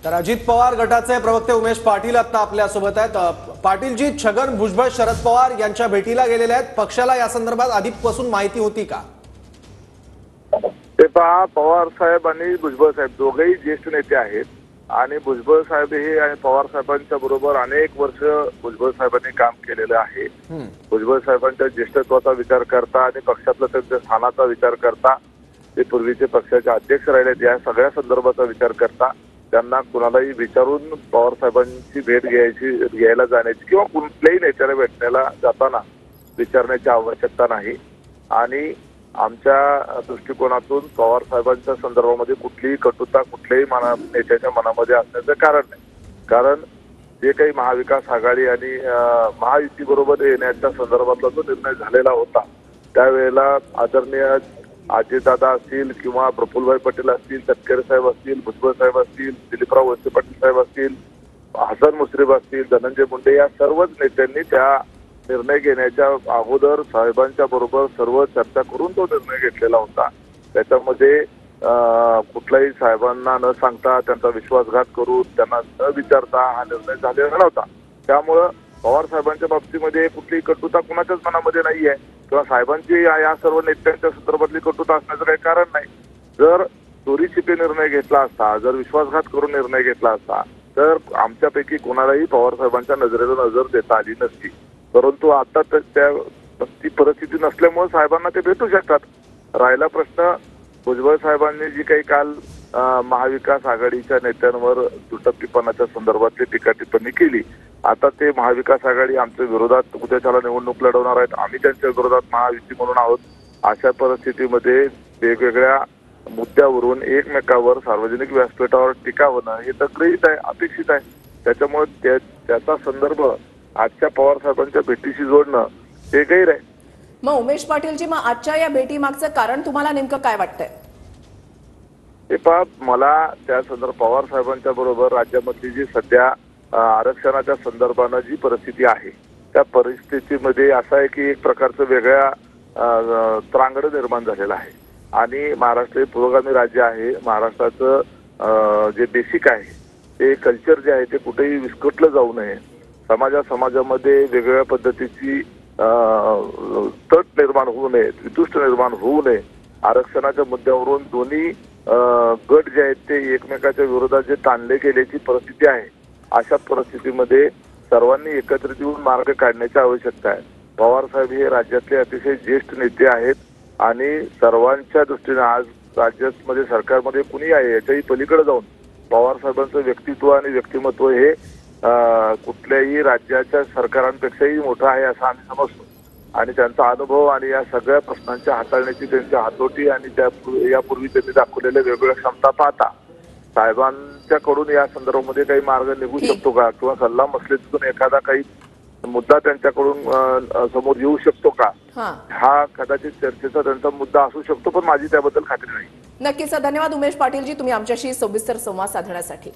तर अजित पवार गटाचे प्रवक्ते उमेश पाटील आता आपल्या सोबत आहेत। पाटीलजी, छगन भुजबळ शरद पवार यांच्या भेटीला गेलेले आहेत। पक्षाला या संदर्भात आधीपासून माहिती होती का? ते पवार साहेब आणि भुजबळ साहेब दोघेही ज्येष्ठ नेते आहेत आणि भुजबळ साहेब हे आणि पवार साहेबांच्या बरोबर अनेक वर्ष भुजबळ साहेबांनी काम केलेलं आहे। भुजबळ साहेबांच्या ज्येष्ठत्वाचा विचार करता आणि पक्षातल्या त्यांच्या स्थानाचा विचार करता, ते पूर्वीचे पक्षाचे अध्यक्ष राहिले, या सगळ्या संदर्भाचा विचार करता त्यांना कुणालाही विचारून पवार साहेबांची भेट घ्यायला जाण्याची किंवा कुठल्याही नेत्याला भेटण्याला जाताना विचारण्याची आवश्यकता नाही। आणि आमच्या दृष्टिकोनातून पवार साहेबांच्या संदर्भामध्ये कुठलीही कटुता कुठल्याही नेत्याच्या मनामध्ये असण्याचं कारण नाही। कारण जे काही महाविकास आघाडी आणि महायुती बरोबर येण्याच्या संदर्भातला जो निर्णय झालेला होता, त्यावेळेला आदरणीय अजितदादा असतील किंवा प्रफुल्लभाई पटेल असतील, तटकरे साहेब असतील, भुजबळ साहेब असतील, दिलीपराव वळसे पाटील साहेब असतील, हसन मुश्रीफ असतील, धनंजय मुंडे, या सर्वच नेत्यांनी त्या निर्णय घेण्याच्या अगोदर साहेबांच्या बरोबर सर्व चर्चा करून तो निर्णय घेतलेला होता। त्याच्यामध्ये कुठल्याही साहेबांना न सांगता, त्यांचा विश्वासघात करून, त्यांना न विचारता हा निर्णय झालेला नव्हता। त्यामुळं पवार साहेबांच्या बाबतीमध्ये कुठलीही कटुता कुणाच्याच मनामध्ये नाहीये किंवा साहेबांची या सर्व नेत्यांच्या संदर्भातली कटुता असण्याचं काही कारण नाही। जर चोरी छिपे निर्णय घेतला असता, जर विश्वासघात करून निर्णय घेतला असता, तर आमच्यापैकी कोणालाही पवार साहेबांच्या नजरेला नजर देता आली नसती। परंतु आता ती परिस्थिती नसल्यामुळे साहेबांना ते भेटू शकतात। राहिला प्रश्न भुजबळ साहेबांनी जी काही काल महाविकास आघाडीच्या नेत्यांवर दुटप्पीपणाच्या संदर्भातली टीका टिप्पणी केली, आता ते महाविकास आघाडी आमच्या विरोधात उद्याच्याला निवडणूक लढवणार आहेत, आम्ही त्यांच्या विरोधात महायुती म्हणून आहोत। अशा परिस्थितीमध्ये वेगवेगळ्या मुद्द्यावरून एकमेकावर सार्वजनिक व्यासपीठावर टीका होणं हे तर गृहीत आहे, अपेक्षित आहे। त्याच्यामुळे त्याचा संदर्भ आजच्या पवार साहेबांच्या भेटीशी जोडणं हे गैर आहे। मग उमेश पाटीलजी, मग आजच्या या भेटीमागचं कारण तुम्हाला नेमकं काय वाटतंय? हे मला त्या संदर्भात पवार साहेबांच्या बरोबर राज्यामधली जी सध्या आरक्षणाच्या संदर्भानं जी परिस्थिती आहे, त्या परिस्थितीमध्ये असं आहे की एक प्रकारचं वेगळ्या त्रांगडं निर्माण झालेलं आहे आणि महाराष्ट्र हे पुरोगामी राज्य आहे। महाराष्ट्राचं जे बेसिक आहे ते कल्चर जे आहे ते कुठेही विस्कटलं जाऊ नये, समाजामध्ये वेगवेगळ्या पद्धतीची तट निर्माण होऊ नये, वितुष्ट निर्माण होऊ नये, आरक्षणाच्या मुद्द्यावरून दोन्ही गट जे आहेत ते एकमेकाच्या विरोधात जे ताणले गेल्याची परिस्थिती आहे, अशा परिस्थितीमध्ये सर्वांनी एकत्रित येऊन मार्ग काढण्याची आवश्यकता आहे। पवार साहेब हे राज्यातले अतिशय ज्येष्ठ नेते आहेत आणि सर्वांच्या दृष्टीने आज राज्यामध्ये सरकारमध्ये कुणी आहे याच्याही पलीकडे जाऊन पवार साहेबांचं व्यक्तित्व आणि व्यक्तिमत्व हे कुठल्याही राज्याच्या सरकारांपेक्षाही मोठं आहे असं आम्ही समजतो। आणि त्यांचा अनुभव आणि या सगळ्या प्रश्नांच्या हाताळण्याची त्यांची हातोटी आणि यापूर्वी त्यांनी दाखवलेल्या वेगवेगळ्या क्षमता पाहता साहेबांच्याकडून या संदर्भामध्ये काही मार्ग निघू शकतो का किंवा सल्ला मसलतीतून एखादा काही मुद्दा त्यांच्याकडून समोर येऊ शकतो का, हा कदाचित चर्चेचा त्यांचा मुद्दा असू शकतो, पण माझी त्याबद्दल खात्री नाही। नक्कीच धन्यवाद उमेश पाटीलजी, तुम्ही आमच्याशी सविस्तर संवाद साधण्यासाठी।